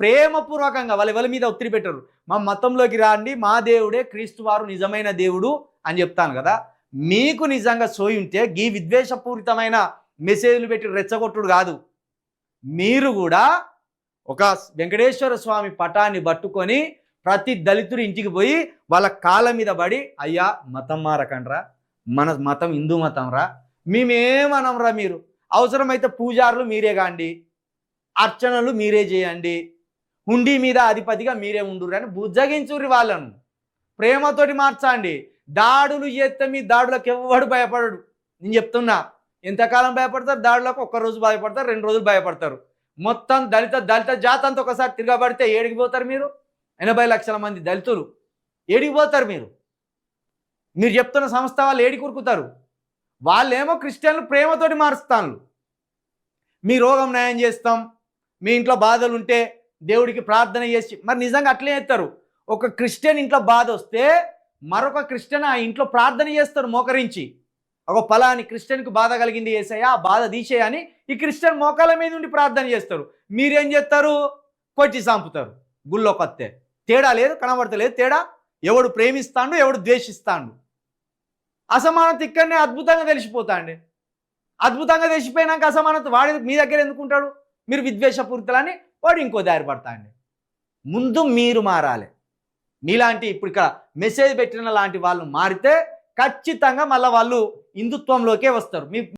ప్రేమపూర్వకంగా వాళ్ళు ఎవరి మీద ఒత్తిడి పెట్టరు. మా మతంలోకి రాండి, మా దేవుడే క్రీస్తు వారు నిజమైన దేవుడు అని చెప్తాను కదా. మీకు నిజంగా సోయి ఉంటే ఈ విద్వేషపూరితమైన మెసేజ్లు పెట్టి రెచ్చగొట్టుడు కాదు. మీరు కూడా ఒక వెంకటేశ్వర స్వామి పటాన్ని పట్టుకొని ప్రతి దళితుడి ఇంటికి పోయి వాళ్ళ కాళ్ళ మీద పడి, అయ్యా మతం మారకండ్రా, మన మతం హిందూ మతం రా, మేమేమనంరా, మీరు అవసరమైతే పూజారులు మీరే కాండి, అర్చనలు మీరే చేయండి, హుండీ మీద అధిపతిగా మీరే ఉండుర్రు అని బుజ్జగించుర్రి. వాళ్ళను ప్రేమతోటి మార్చండి. దాడులు చేస్తే మీ దాడులకు ఎవ్వడు భయపడడు. నేను చెప్తున్నా, ఎంతకాలం భయపడతారు దాడులకు? ఒక్కరోజు భయపడతారు, 2 రోజులు భయపడతారు. మొత్తం దళిత జాతి అంతా ఒకసారి తిరగబడితే ఏడికి పోతారు మీరు? 80 లక్షల మంది దళితులు ఏడికి పోతారు? మీరు చెప్తున్న సంస్థ వాళ్ళు ఏడికి ఉరుకుతారు? వాళ్ళేమో క్రిస్టియన్లు ప్రేమతోటి మారుస్తాను. మీ రోగం న్యాయం చేస్తాం, మీ ఇంట్లో బాధలు ఉంటే దేవుడికి ప్రార్థన చేసి, మరి నిజంగా అట్లే చేస్తారు. ఒక క్రిస్టియన్ ఇంట్లో బాధ వస్తే మరొక క్రిస్టియన్ ఆ ఇంట్లో ప్రార్థన చేస్తారు మోకరించి. ఒక పలాని క్రిస్టియన్కి బాధ కలిగింది యేసయ్యా, ఆ బాధ తీసేయని ఈ క్రిస్టియన్ మోకాల మీద ఉండి ప్రార్థన చేస్తారు. మీరేం చేస్తారు? కొట్టి చంపుతారు. గుళ్ళో కొత్తే తేడా లేదు, కనబడతలేదు తేడా. ఎవడు ప్రేమిస్తాడు, ఎవడు ద్వేషిస్తాడు. అసమానత ఇక్కడనే అద్భుతంగా తెలిసిపోతాండి. అద్భుతంగా తెలిసిపోయినాక అసమానత వాడి మీ దగ్గర ఎందుకుంటాడు? మీరు విద్వేషపూరితలని వాడు ఇంకో దారి పడతాండి. ముందు మీరు మారాలి. మీలాంటి ఇప్పుడు ఇక్కడ మెసేజ్ పెట్టిన లాంటి వాళ్ళు మారితే ఖచ్చితంగా మళ్ళీ వాళ్ళు హిందుత్వంలోకే వస్తారు.